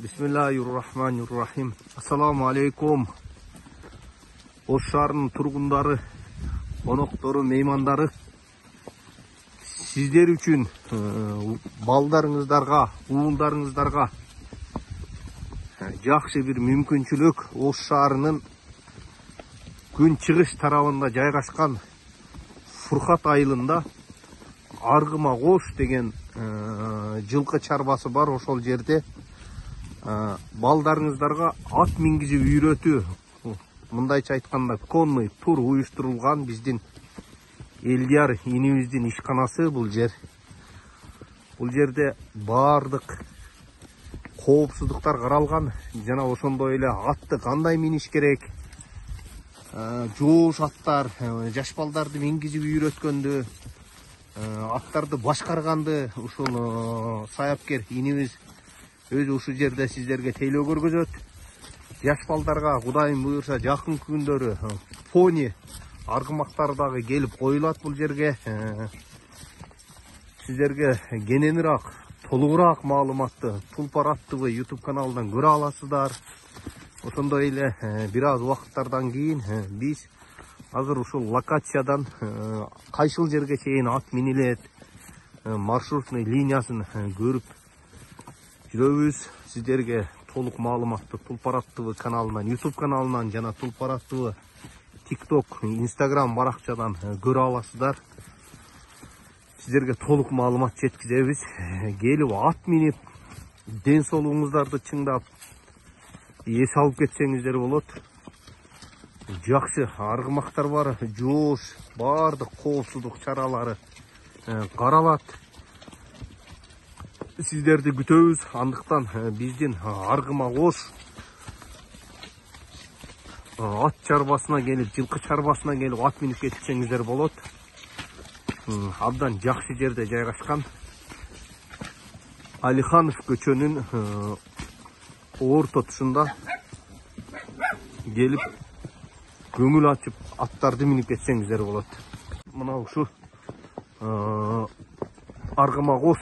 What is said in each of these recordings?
Bismillahirrahmanirrahim. Assalamu alaikum. Ош шаарынын тургундары, коноктору, меймандары, сиздер үчүн балдарыңыздарга, уулдарыңыздарга жакшы бир мүмкүнчүлүк Ош шаарынын күн чыгыш тарабында жайгашкан Фуркат айылында Аргыма Кош деген жылкы чарбасы бар. Ошол жерде балдарыңыздарга ат мингизип үйрөтүү, мындайча айтканда конный тур уюштурулган. Биздин Элдияр инибиздин ишканасы бул жер. Бул жерде баардык коопсуздуктар каралган. Жана ошондой эле атты кандай миниш керек, жоош аттар, жаш балдарды мингизип үйрөткөндү, аттарды башкарганды ушул саяпкер инибиз өзү ушул жерде сиздерге тейлөө көргөзөт. Жаш балдарга Кудайым буйрса жакын күндөрү пони аргымактары дагы келип коюлат бул жерге. Сиздерге кененирээк, толугураак маалыматты Тулпар аттуу YouTube каналынан көрө аласыздар. Ошондой эле бир аз убакыттардан кийин биз азыр ушул локациядан кайсыл жерге чейин ат минилет, маршрутный линиясын көрүп жүрөбүз. Сиздерге толук маалыматты Тулпар аттуу каналынан, YouTube каналынан жана Тулпар аттуу TikTok, Instagram баракчадан көрө аласыздар. Сиздерге толук маалымат жеткизебиз. Келип ат минип, ден соолугуңуздарды чыңдап, эс алып кетсеңиздер болот. Жакшы аргымактар бар, жоош, баардык коопсуздук чаралары каралат. Сиздерди күтөбүз. Андыктан биздин Аргыма Кош ат чарбасына келип, жылкы чарбасына келип ат минип кетсеңиздер болот. Абдан жакшы жерде жайгашкан. Алиханов көчөнүн орто тушунда келип көңүл ачып аттарды минип кетсеңиздер болот. Мына ушу Аргыма Кош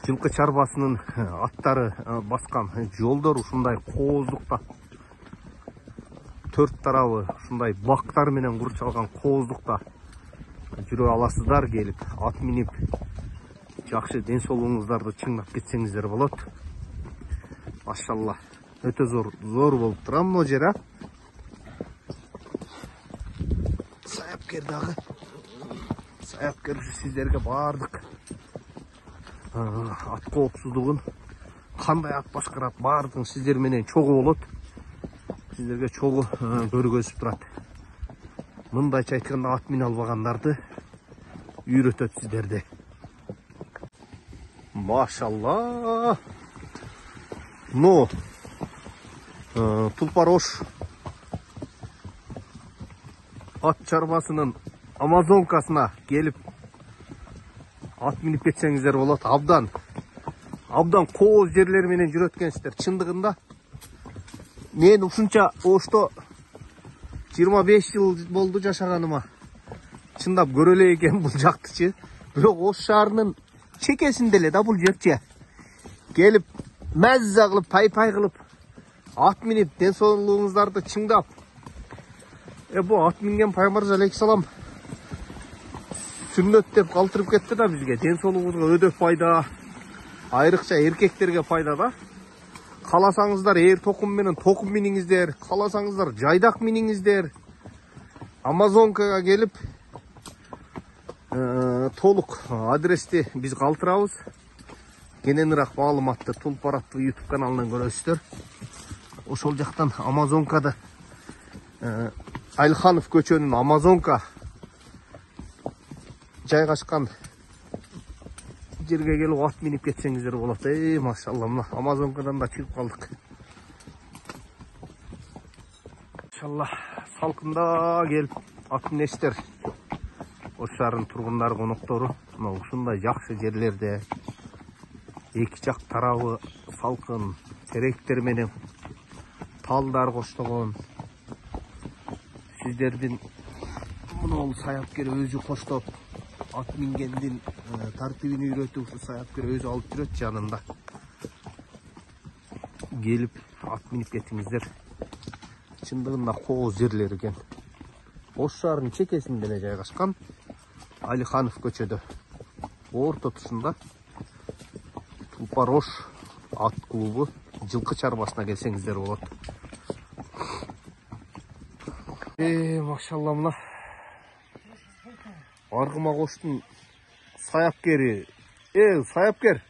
жылкы чарбасынын аттары баскан жолдор ушундай кооздукта, төрт тарабы ушундай бактар менен курчалган кооздукта жүрө аласыздар. Келип ат минип жакшы ден соолугуңуздарды чыңдап кетсеңиздер болот. Машалла, өтө зор болуп турат могу жер. Саяпкер дагы, саяпкер сиздерге баардык ат коопсуздугун, кандай ат башкарат, баардыгын сиздер менен чогуу болот. Сиздерге чогуу көргөзүп турат. Мындайча айтканда ат мине албагандарды үйрөтөт сиздерди. Машалла. Тулпар Ош ат чарбасынын Амазонкасына келип ат минип кетсеңиздер болот. Абдан кооз жерлер менен жүрөткенсиздер. Чындыгында мен ушунча Ошто 25 жыл болду жашаганыма. Чындап көрө эле экен бул жактычы. Бирок Ош шаарынын чекесинде эле да бул жерчи. Келип мазза кылып, пай кылып ат минип ден соолугуңуздарды чыңдап. Бу ат минген пайгамбарыбыз алейхисалам сүннөт деп калтырып кетти да бизге. Ден соолугубузга өтө пайда, айрыкча эркектерге пайда да. Кааласаңыздар эр токум менен токум миниңиздер, кааласаңыздар жайдак миниңиздер. Амазонкага келип толук адрести биз калтырабыз. Кененирээк маалыматты Тулпар аттуу YouTube каналынан көрөсүздөр. Ошол жактан Амазонкада Алиханов көчөнүн Амазонка жайгашкан жерге келип ат минип кетсеңиздер болот. Машалла, мына Амазонкадан да чыгып калдык. Машалла, салкында келип ат минесиздер. Ош шаарынын тургундары, коноктору мына ушундай жакшы жерлерде эки жак тарабы салкын, теректер менен талдар коштогон. Сиздердин мына саяпкер өзү коштоп ат мингендин тартибин үйрөтүп, ушу саяпкер өзү алып жүрөт жанында. келіп ат минип кетиңиздер. Чындыгында кооз жерлер экен. Ош шаарынын чекесинде эле жайгашкан Алиханов көчөдө. Орто тушунда Тулпар Ош ат клубу жылкы чарбасына келсеңиздер болот. Машалла, мына Аргымак Оштун саяпкери. Саяпкер.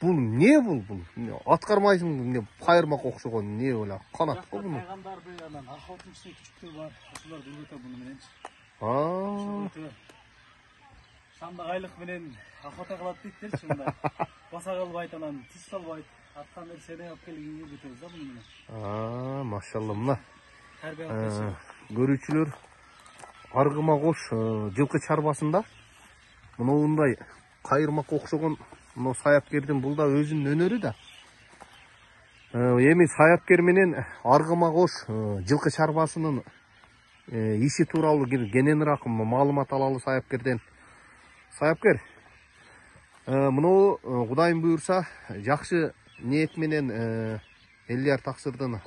Бул не бул? Аткармайсың, не кайырмак окшогон, не эле канат го буну. Кайгандарды анан охотничий күчүктөр бар. Ошолор дүргөтө буну мененчи. Сандык айлык менен охота кылат дейт ушундай. Баса кылбайт, анан тиз салбайт. Аттан бери сене алып келгенге бүтөбүз да буну менен. Машалла, мына Тарбия кылып көрүүчүлөр Аргымак Ош жылкы чарбасында мындай кайырмак окшогон саяпкердин бул да өзүнүн өнөрү да. Эми саяпкер менен Аргымак Ош жылкы чарбасынын иши тууралуу кененирээк маалымат алалы саяпкерден. Саяпкер, муну Кудайым буйрса жакшы ниет менен Элияр Таксырдын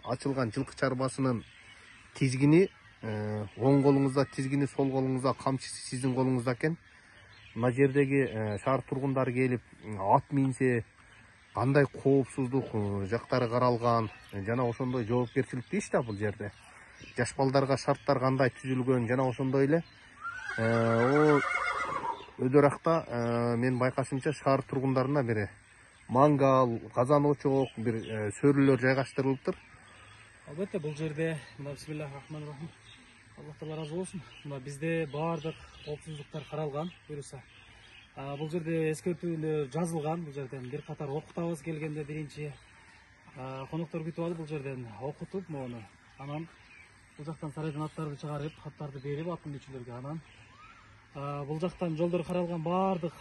ачылган жылкы чарбасынын тизгини оң колуңузда, тизгини сол колуңузда, камчысы сиздин колуңузда экен. Мына жердеги шаар тургундары келип ат минсе кандай коопсуздук жактары каралган, жана ошондой жоопкерчиликтүү иш да бул жерде. Жаш балдарга шарттар кандай түзүлгөн, жана ошондой эле өдөракта мен байкашымча шаар тургундарына бир мангал, казан очок, бир сөрүлөр жайгаштырылыптыр. Албетте бул жерде бисмиллахиррахманиррахим. Аллах таала разы болсун. Мына бизде баардык коопсуздуктар каралган, буюрса. Бул жерде эскертүүлөр жазылган, бул жерден бир катар окутабыз келгенде биринчи коноктор күтүп алып бул жерден окутуп мону. Анан бул жактан сарайдан аттарды чыгарып, каттарды берип ат минүүчүлөргө, анан бул жактан жолдор каралган, баардык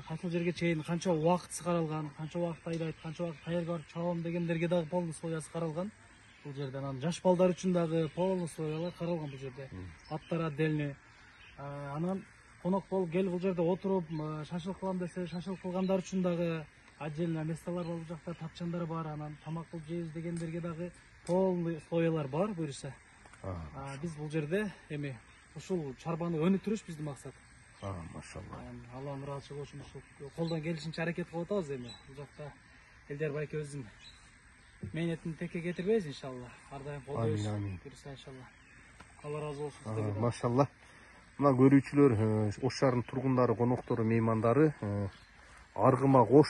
кайсыл жерге чейин канча убакытсы каралган, канча убакыт айлайт, канча убакыт кайерге барып чабам дегендерге дагы полный своясы каралган. Бул жерде анан жаш балдар үчүн дагы полный своялар каралган бул жерде. Аттар отдельный. Анан конок болуп келип бул жерде отуруп шашылык кылам десе, шашылык кылгандар үчүн дагы отдельно месталар бар, бул жакта тапчандар бар, анан тамак кылып жейбиз дегендерге дагы полный своялар бар буюрса. Биз бул жерде эми ушул чарбаны өнүктүрүш биздин максат. Машалла. Аллахын ыраазычылыгы үчүн ушул колдон келишинче аракет кылып атабыз эми. Бул жакта Элдер байкебиздин мээнетин текке кетирбейбиз иншалла. Ар дайым колдойбуз. Буюрса иншалла. Алла разы болсун сиздерге. Машалла. Мына көрүүчүлөр, Ош шаарынын тургундары, коноктору, меймандары Аргымак Ош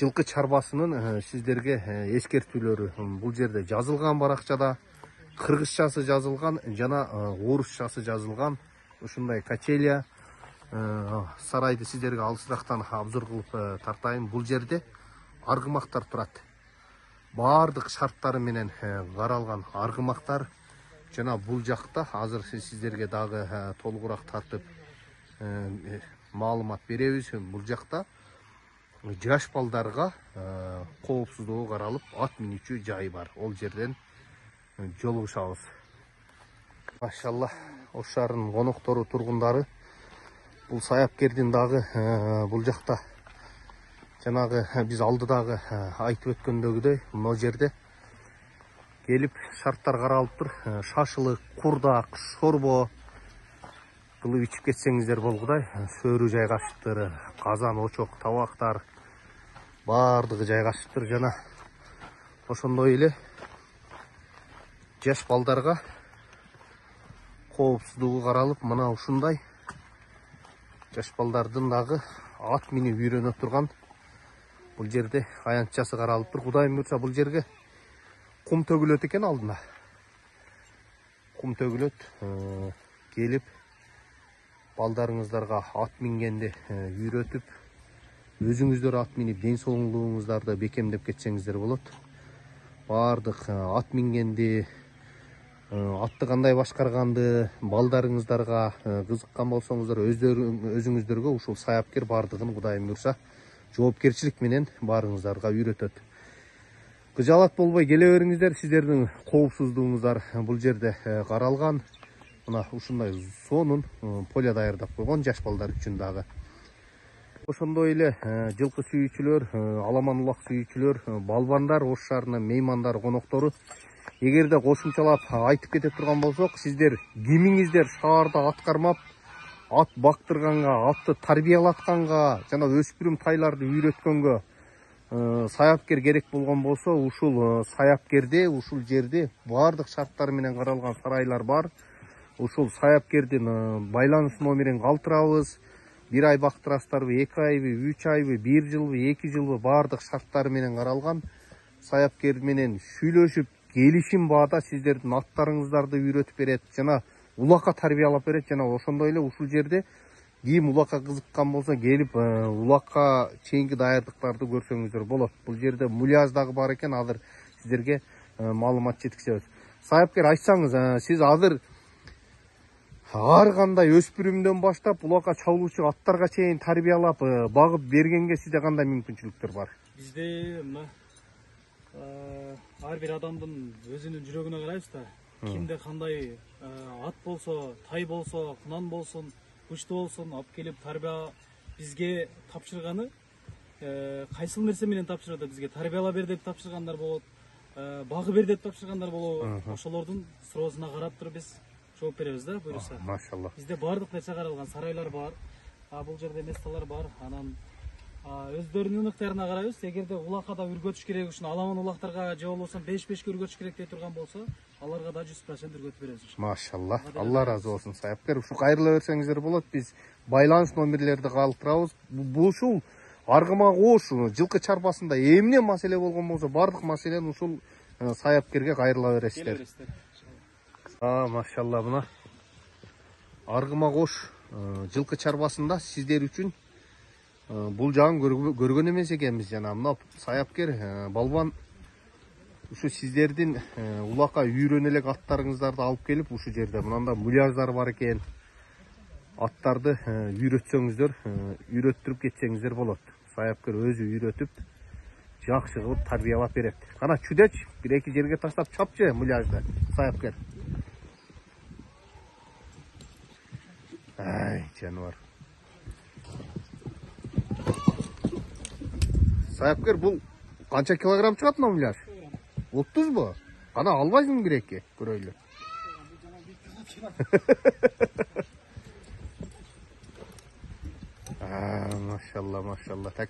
жылкы чарбасынын сиздерге эскертүүлөрү бул жерде жазылган, баракчада кыргызчасы жазылган жана орусчасы жазылган. Ушундай качелия сарайды сиздерге алысырактан обзор кылып тартайын. Бул жерде аргымактар турат. Баардык шарттары менен каралган аргымактар жана бул жакта азыр сиздерге дагы толугураак тартып маалымат беребиз. Бул жакта жаш балдарга коопсуздугу каралып ат минүүчү жай бар. Ол жерден жолугушабыз. Машалла, Ош шаарынын коноктору, тургундары бул саяпкердин дагы бул жакта жанагы биз алдыдагы айтып өткөндөгүдөй мына жерде келип шарттар каралыптыр. Шашылык, курдак, шорбо кылып ичип кетсеңиздер болгудай. Сөрү жайгашыптыр, казан, очок, табактар баардыгы жайгашыптыр. Жана ошондой эле жаш балдарга коопсуздугу каралып, мына ушундай жаш балдардын дагы ат минип үйрөнө турган бул жерде аянтчасы каралыптыр. Кудайым буйрса бул жерге кум төгүлөт экен алдына. Кум төгүлөт, келип балдарыңыздарга ат мингенди үйрөтүп, өзүңүздөр ат минип ден соолугуңуздарды бекемдеп кетсеңиздер болот. Баардык ат мингенди, атты кандай башкарганды балдарыңыздарга кызыккан болсоңуздар өзүңүздөргө ушул саяпкер баардыгын Кудайым буйрса жоопкерчилик менен баарыңыздарга үйрөтөт. Кыжаалат болбой келе бериңиздер. Сиздердин коопсуздугуңуздар бул жерде каралган. Мына ушундай сонун поле даярдап койгон жаш балдар үчүн дагы. Ошондой эле жылкы сүйүүчүлөр, аламан улак сүйүүчүлөр, балбандар, Ош шаарынын меймандар, коноктору, эгерде кошумчалап айтып кете турган болсок, сиздер кимиңиздер шаарда ат кармап, ат бактырганга, атты тарбиялатканга, жана өспүрүм тайларды үйрөткөнгө саяпкер керек болгон болсо, ушул саяпкерде, ушул жерде баардык шарттары менен каралган сарайлар бар. Ушул саяпкердин байланыш номерин калтырабыз. 1 ай бактырасыздарбы, 2 айбы, 3 айбы, 1 жылбы, 2 жылбы баардык шарттары менен каралган. Саяпкер менен сүйлөшүп, келишим баада сиздердин аттарыңыздарды үйрөтүп берет жана улакка тарбиялап берет. Жана ошондой эле ушул жерде ким улакка кызыккан болсо келип улакка чейинки даярдыктарды көрсөңүздөр болот. Бул жерде муляж дагы бар экен, азыр сиздерге маалымат жеткизебиз. Саяпкер, айтсаңыз, сиз азыр ар кандай өспүрүмдөн баштап улакка чабуучу аттарга чейин тарбиялап, багып бергенге сизде кандай мүмкүнчүлүктөр бар? Бизде мына ар бир адамдын өзүнүн жүрөгүнө карайбыз да. Кимде кандай ат болсо, тай болсо, кунан болсун, кучту болсун, алып келип тарбия бизге тапшырганы, кайсыл нерсе менен тапшырды, бизге тарбиялап бер деп тапшыргандар болот, багы бер деп тапшыргандар болот. Ошолордун суроосуна карап туруп биз жооп беребиз да, буюрса. Машалла. Бизде баардык нерсе каралган, сарайлар бар, бул жерде месталар бар. Анан өздөрүнүн ыктыярына карайбыз. Эгерде улакка үргөтүш керек, ушуну аламан улактарга же болбосо 5-5 үргөтүш керек дей турган болсо, аларга да 100% үргөтүп беребиз. Машалла. Алла разы болсун, саяпкер. Ушу кайрыла берсеңиздер болот. Биз байланыш номерлерди калтырабыз. Ушул Аргымак Ош жылкы чарбасында эмне маселе болгон болсо, баардык маселени ушул саяпкерге кайрыла бересиздер. Машалла, мына Аргымак Ош жылкы чарбасында сиздер үчүн бул жагын көргөн эмес экенбиз. Жана мына саяпкер балбан ушу сиздердин улакка үйрөнө элек аттарыңыздарды алып келип, ушу жерде мынандай муляждар бар экен. Аттарды үйрөтсөңүздөр, үйрөттүрүп кетсеңиздер болот. Саяпкер өзү үйрөтүп, жакшы кылып тарбиялап берет. Кана чүдөч, 1-2 жерге таштап чапчы муляжды, саяпкер. Ай, жаныбар. Саяпкер, бул канча килограмм чыгат мына муляж? 30 бу? Кана албайсың 1-2 көрөйлү. Машалла, машалла. Так.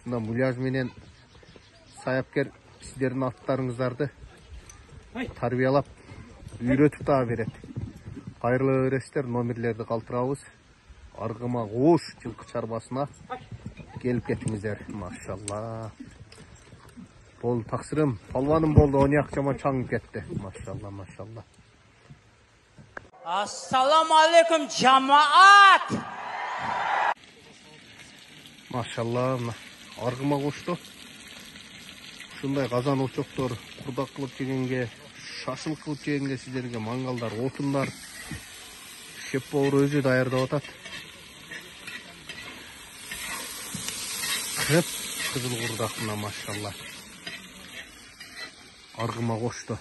Ушунда муляж менен саяпкер сиздердин аттарыңыздарды тарбиялап үйрөтүп дагы берет. Кайрыла бересиздер, номерлерди калтырабыз. Аргымак Ош жылкы чарбасына келип кетиңиздер. Машалла. Болду, таксырым, палваным болду, оняк жаман чаңып кетти. Машалла. Assalamu alaikum cemaat. Машалла, Аргымак Ошто ушундай казан очоктор курдак кылып жегенге, шашылык кылып жегенге сиздерге мангалдар, отундар, шеп боору өзү даярдап атат. Кып кызыл курдакына, машалла. Аргымак Ошто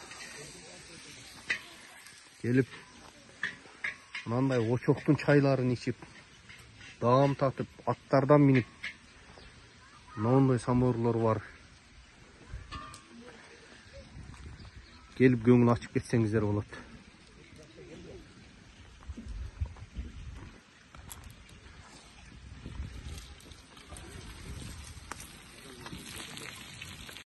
келип мынандай очоктун чайларын ичип, даам татып, аттардан минип, мындай самоорлор бар. Келип көңүл ачып кетсеңиздер болот.